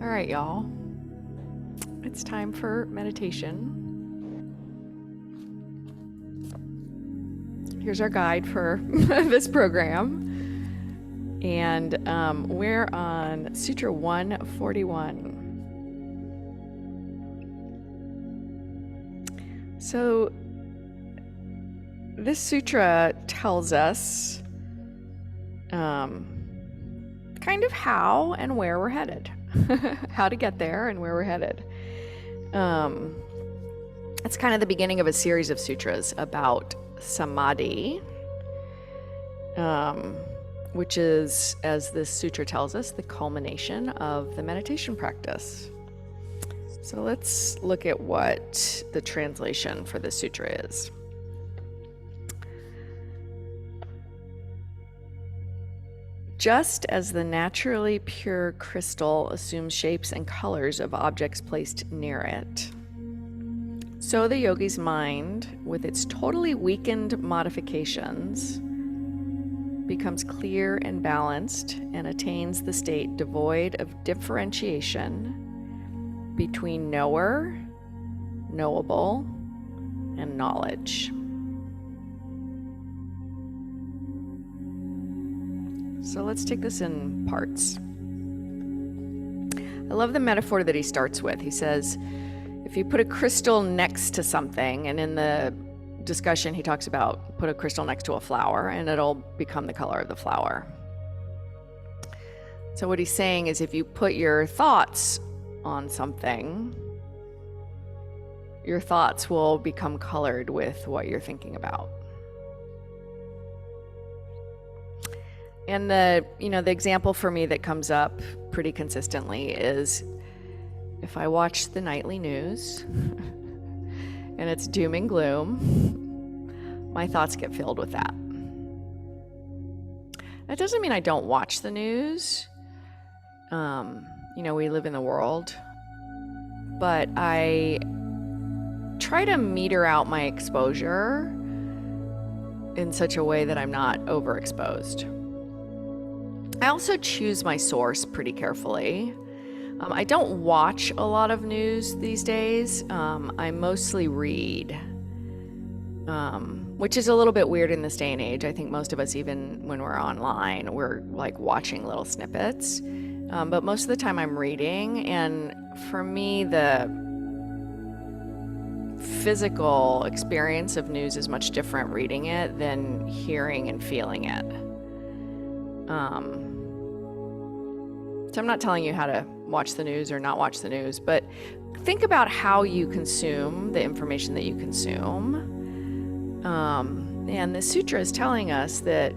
All right, y'all. It's time for meditation. Here's our guide for this program. And we're on Sutra 141. So this sutra tells us kind of how and where we're headed. How to get there and where we're headed. It's kind of the beginning of a series of sutras about samadhi, which is, as this sutra tells us, the culmination of the meditation practice. So let's look at what the translation for the sutra is. Just as the naturally pure crystal assumes shapes and colors of objects placed near it, so the yogi's mind, with its totally weakened modifications, becomes clear and balanced and attains the state devoid of differentiation between knower, knowable, and knowledge. So let's take this in parts. I love the metaphor that he starts with. He says, if you put a crystal next to something, and in the discussion he talks about put a crystal next to a flower and it'll become the color of the flower. So what he's saying is if you put your thoughts on something, your thoughts will become colored with what you're thinking about. And the example for me that comes up pretty consistently is if I watch the nightly news and it's doom and gloom, my thoughts get filled with that. That doesn't mean I don't watch the news. We live in the world, but I try to meter out my exposure in such a way that I'm not overexposed. I also choose my source pretty carefully. I don't watch a lot of news these days. I mostly read, which is a little bit weird in this day and age. I think most of us, even when we're online, we're like watching little snippets. But most of the time I'm reading, and for me, the physical experience of news is much different reading it than hearing and feeling it. So I'm not telling you how to watch the news or not watch the news, but think about how you consume the information that you consume. And the sutra is telling us that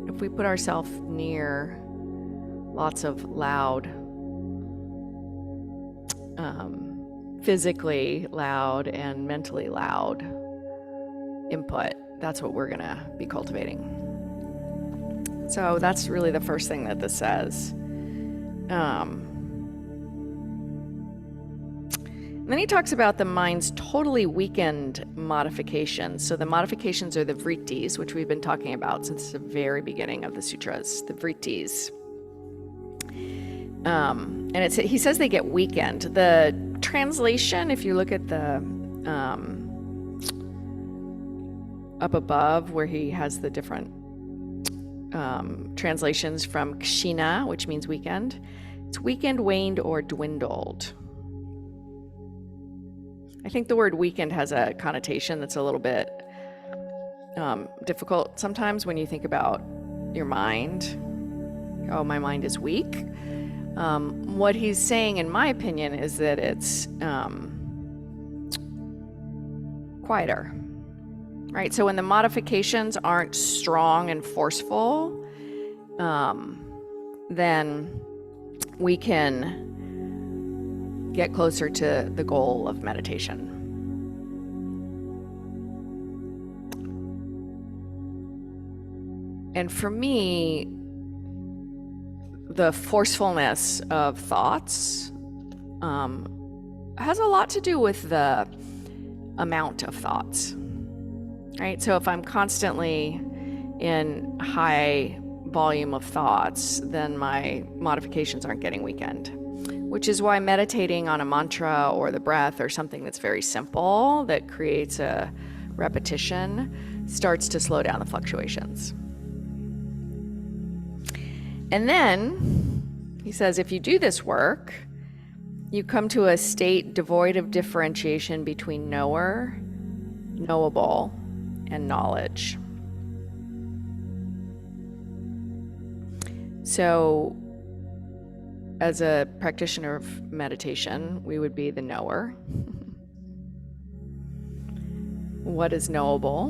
if we put ourselves near lots of loud, physically loud and mentally loud input, that's what we're going to be cultivating. So that's really the first thing that this says. And then he talks about the mind's totally weakened modifications. So the modifications are the vrittis, which we've been talking about since the very beginning of the sutras, the vrittis. And he says they get weakened. The translation, if you look at the up above where he has the different translations from kshina, which means weakened. It's weakened, waned, or dwindled. I think the word weakened has a connotation that's a little bit difficult sometimes when you think about your mind. Oh, my mind is weak. What he's saying, in my opinion, is that it's quieter. Right, so when the modifications aren't strong and forceful, then we can get closer to the goal of meditation. And for me, the forcefulness of thoughts has a lot to do with the amount of thoughts. Right? So if I'm constantly in high volume of thoughts, then my modifications aren't getting weakened. which is why meditating on a mantra or the breath or something that's very simple that creates a repetition starts to slow down the fluctuations. And then he says, if you do this work, you come to a state devoid of differentiation between knower, knowable, and knowledge. So, as a practitioner of meditation, we would be the knower. What is knowable?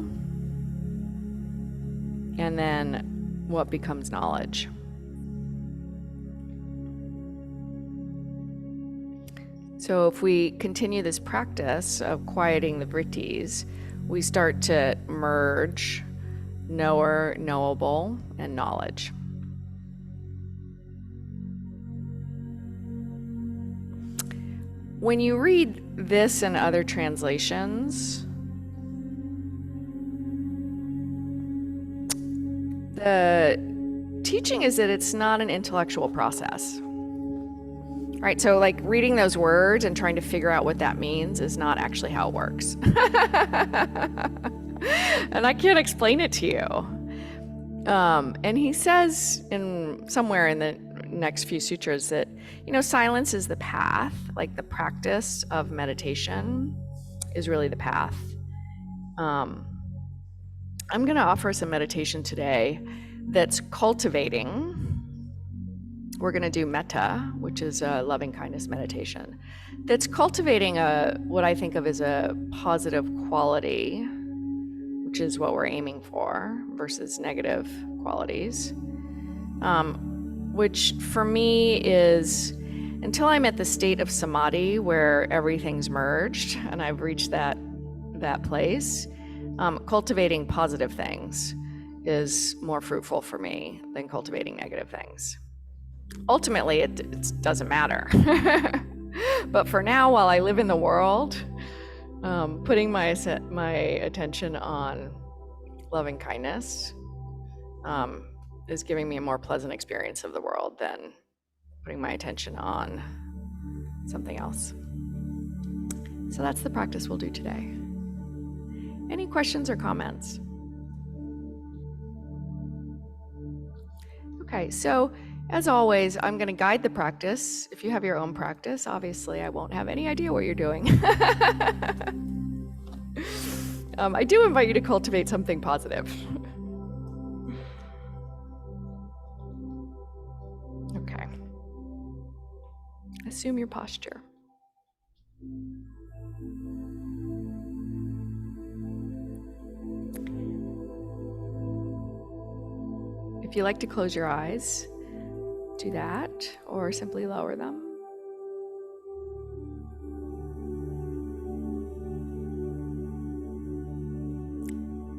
And then what becomes knowledge? So if we continue this practice of quieting the vrittis, we start to merge knower, knowable, and knowledge. When you read this and other translations, the teaching is that it's not an intellectual process. Right, so like reading those words and trying to figure out what that means is not actually how it works. And I can't explain it to you. And he says somewhere in the next few sutras that, silence is the path, like the practice of meditation is really the path. I'm going to offer some meditation today that's cultivating. We're going to do metta, which is a loving kindness meditation that's cultivating what I think of as a positive quality, which is what we're aiming for, versus negative qualities, which for me is until I'm at the state of samadhi where everything's merged and I've reached that place, cultivating positive things is more fruitful for me than cultivating negative things. Ultimately, it doesn't matter. But for now, while I live in the world, putting my attention on loving kindness is giving me a more pleasant experience of the world than putting my attention on something else. So that's the practice we'll do today. Any questions or comments? Okay, so as always, I'm going to guide the practice. If you have your own practice, obviously I won't have any idea what you're doing. I do invite you to cultivate something positive. Okay. Assume your posture. If you like to close your eyes, do that, or simply lower them.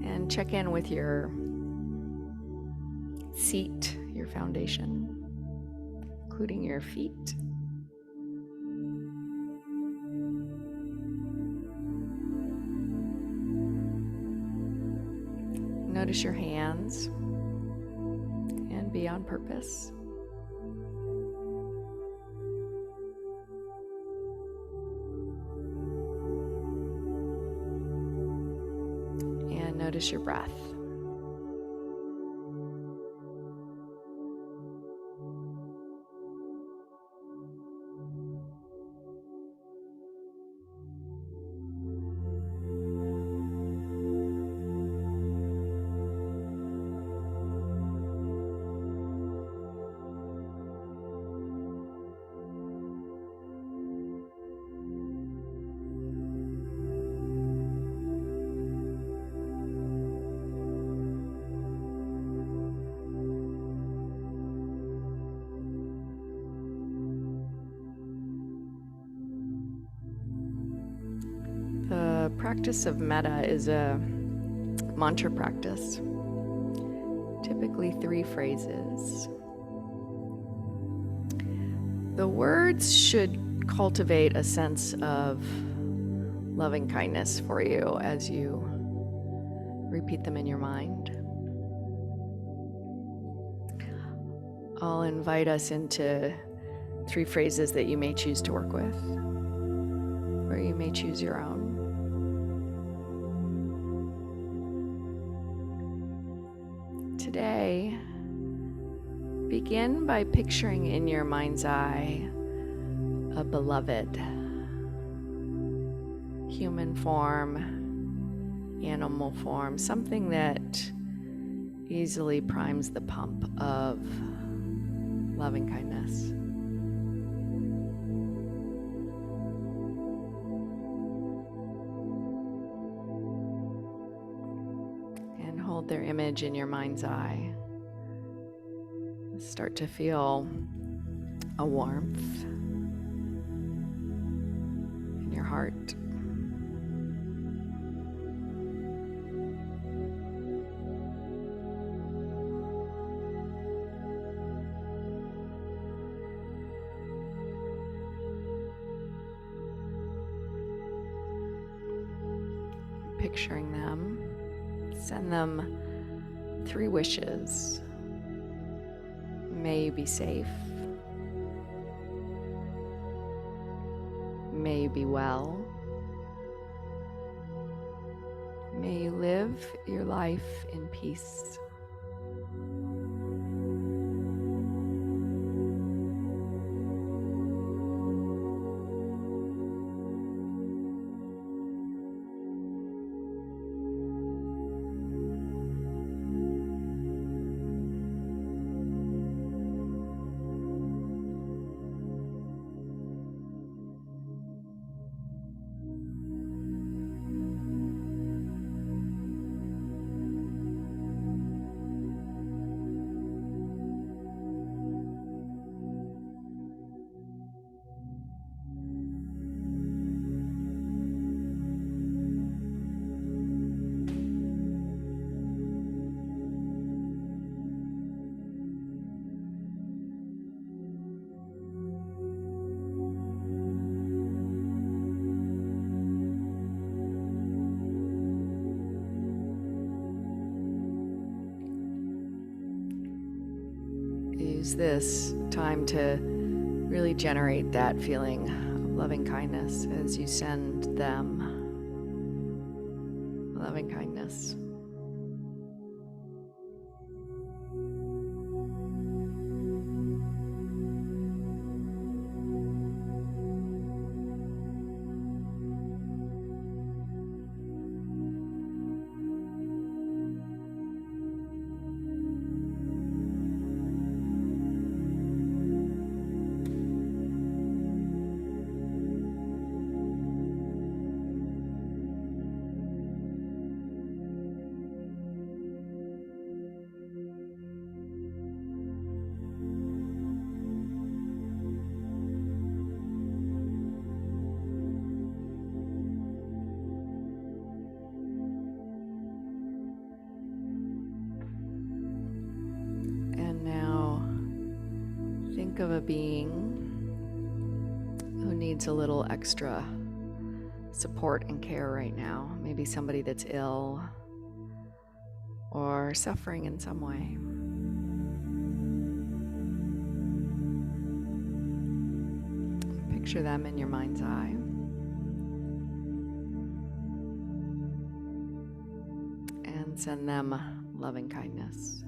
And check in with your seat, your foundation, including your feet. Notice your hands and be on purpose. And notice your breath. The practice of metta is a mantra practice, typically 3 phrases. The words should cultivate a sense of loving kindness for you as you repeat them in your mind. I'll invite us into 3 phrases that you may choose to work with, or you may choose your own. Today, begin by picturing in your mind's eye a beloved human form, animal form, something that easily primes the pump of loving kindness. And hold their image in your mind's eye. Start to feel a warmth in your heart. Picturing them, send them 3 wishes. May you be safe. May you be well. May you live your life in peace. Use this time to really generate that feeling of loving kindness as you send them loving kindness. Think of a being who needs a little extra support and care right now. Maybe somebody that's ill or suffering in some way. Picture them in your mind's eye. And send them loving kindness.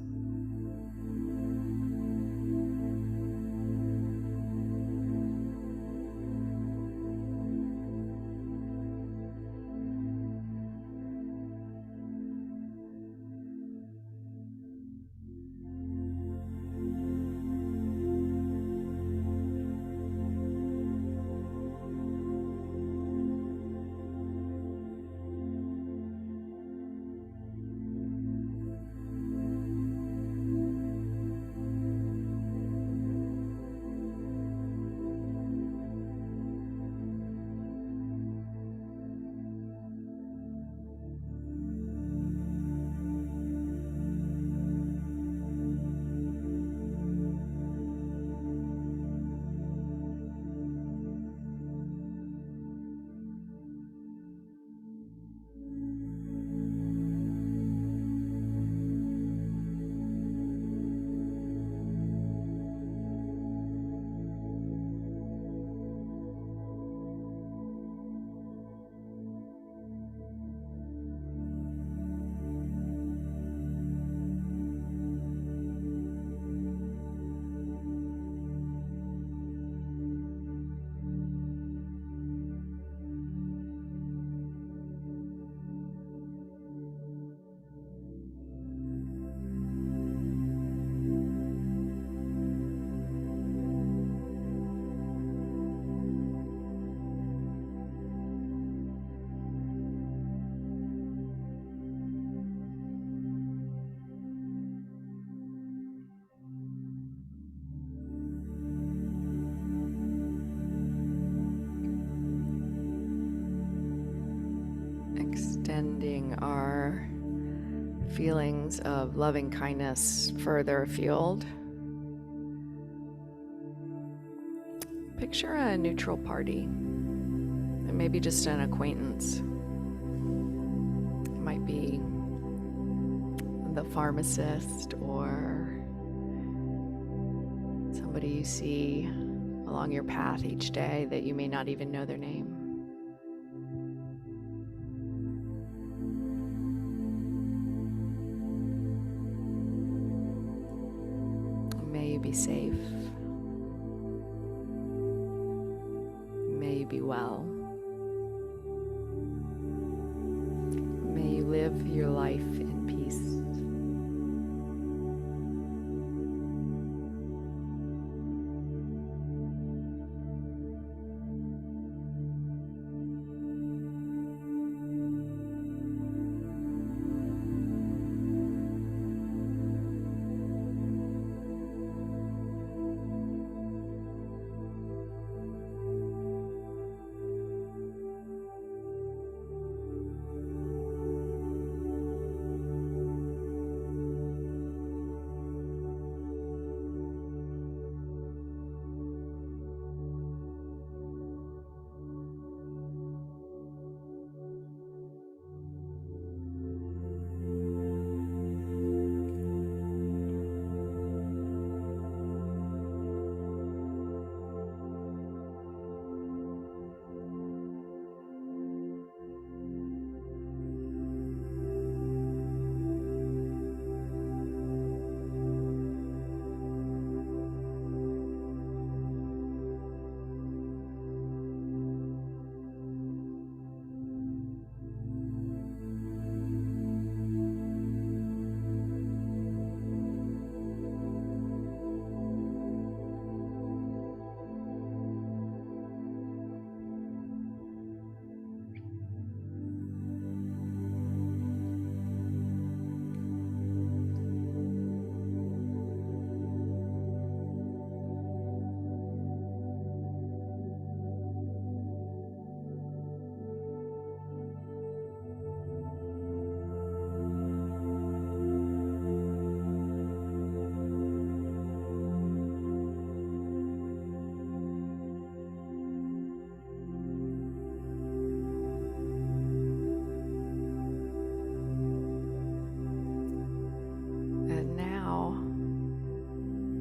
extending our feelings of loving kindness further afield. Picture a neutral party, and maybe just an acquaintance. It might be the pharmacist or somebody you see along your path each day that you may not even know their name. May you be safe. May you be well. May you live your life in peace.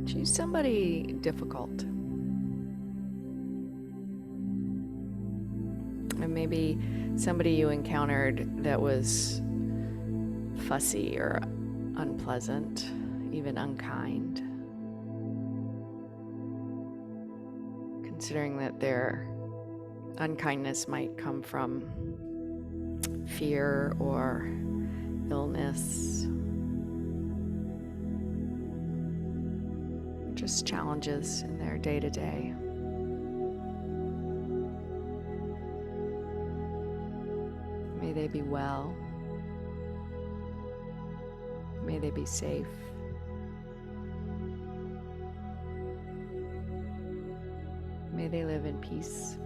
Choose somebody difficult. And maybe somebody you encountered that was fussy or unpleasant, even unkind. Considering that their unkindness might come from fear or illness. Just challenges in their day-to-day. May they be well. May they be safe. May they live in peace.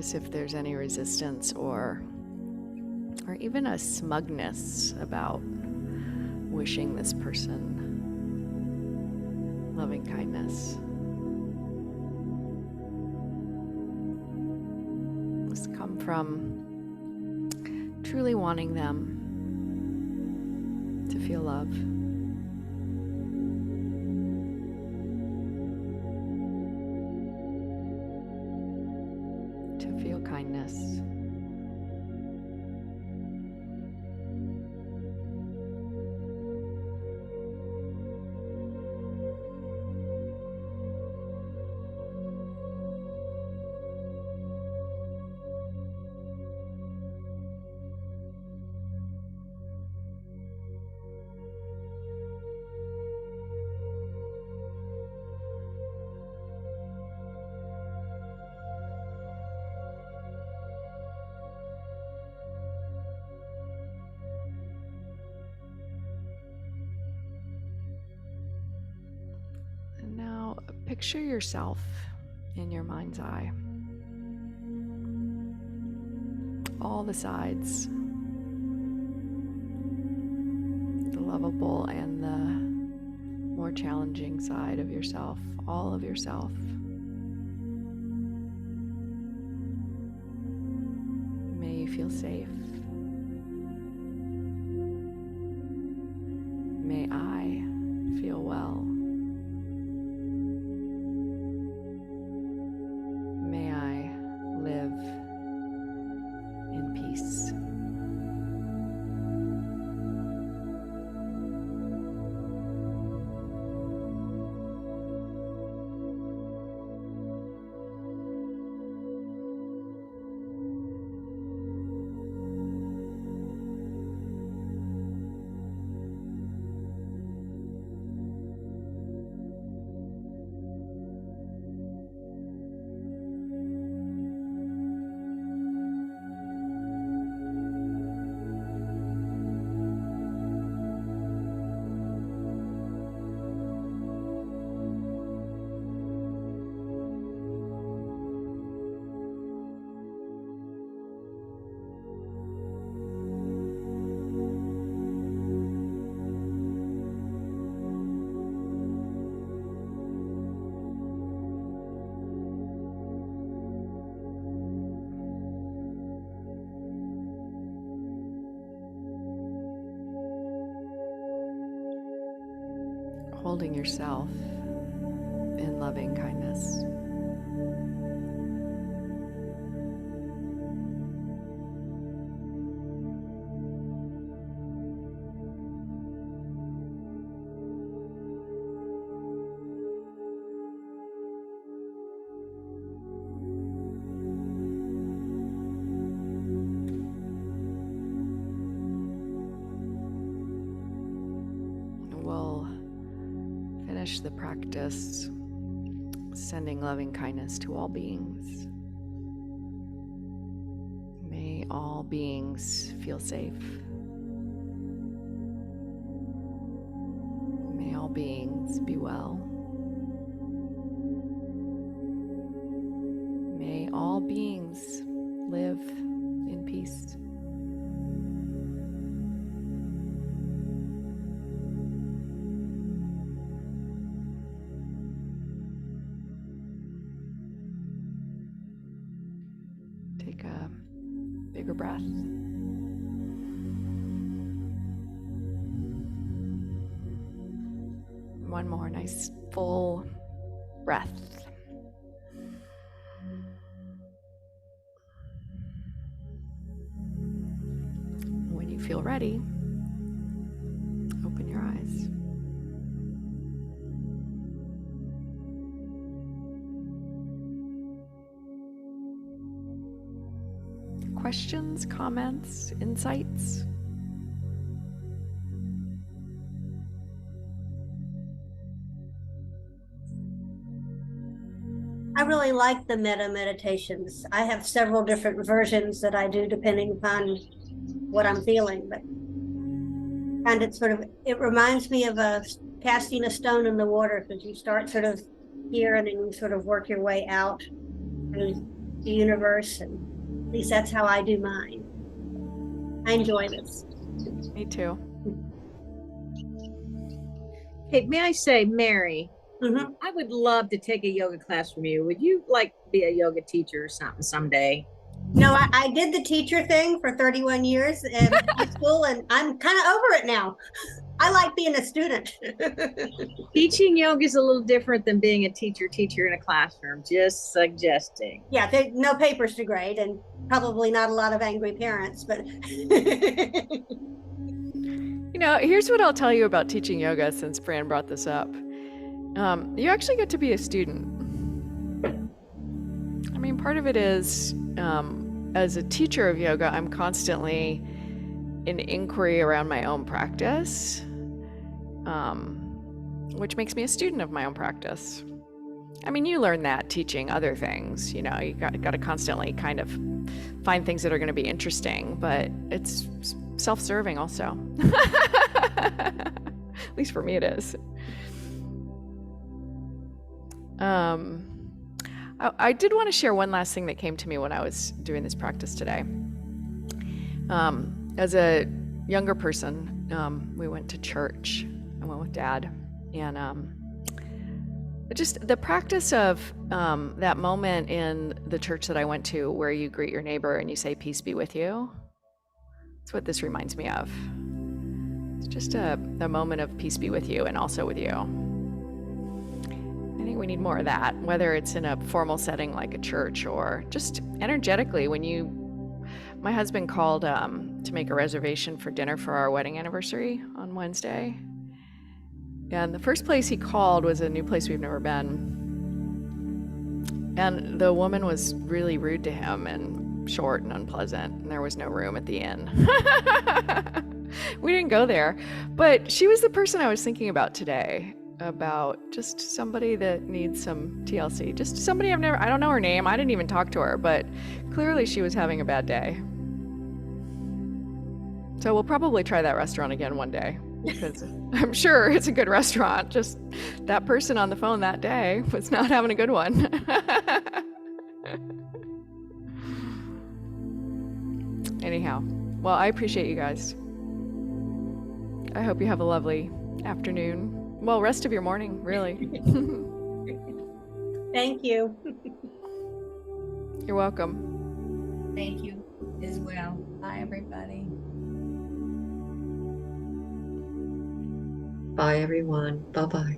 Notice if there's any resistance or even a smugness about wishing this person loving kindness. This come from truly wanting them to feel love. To feel kindness. And now picture yourself in your mind's eye. All the sides, the lovable and the more challenging side of yourself, all of yourself. May you feel safe. May I feel well. May I live in peace. Holding yourself in loving kindness. We'll finish the practice sending loving kindness to all beings. May all beings feel safe. May all beings be well. May all beings live in peace. Take a bigger breath. One more nice full breath. When you feel ready, open your eyes. Questions, comments, insights? I really like the metta meditations. I have several different versions that I do depending upon what I'm feeling, but and it reminds me of casting a stone in the water, because you start sort of here and then you sort of work your way out through the universe, and at least that's how I do mine. I enjoy this. Me too. Hey, may I say, Mary, Mhm. I would love to take a yoga class from you. Would you like be a yoga teacher or something someday? No, I did the teacher thing for 31 years in high school, and I'm kind of over it now. I like being a student. Teaching yoga is a little different than being a teacher in a classroom. Just suggesting. Yeah, no papers to grade, and probably not a lot of angry parents, but You know, here's what I'll tell you about teaching yoga since Fran brought this up. You actually get to be a student. I mean, part of it is, as a teacher of yoga, I'm constantly in inquiry around my own practice, which makes me a student of my own practice. I mean, you learn that teaching other things. You know, you got to constantly kind of find things that are going to be interesting, but it's self-serving also. At least for me it is. I did want to share one last thing that came to me when I was doing this practice today. As a younger person, we went to church. I went with Dad, and just the practice of that moment in the church that I went to where you greet your neighbor and you say, "Peace be with you." That's what this reminds me of. It's just a moment of peace be with you and also with you. I think we need more of that, whether it's in a formal setting like a church or just energetically. My husband called to make a reservation for dinner for our wedding anniversary on Wednesday. And the first place he called was a new place we've never been. And the woman was really rude to him and short and unpleasant, and there was no room at the inn. We didn't go there, but she was the person I was thinking about today, about just somebody that needs some TLC, just somebody I don't know her name, I didn't even talk to her, but clearly she was having a bad day. So we'll probably try that restaurant again one day, because I'm sure it's a good restaurant, just that person on the phone that day was not having a good one. Anyhow, well, I appreciate you guys. I hope you have a lovely afternoon. Well, rest of your morning, really. thank you. You're welcome. Thank you as well. Bye, everybody. Bye, everyone. Bye-bye.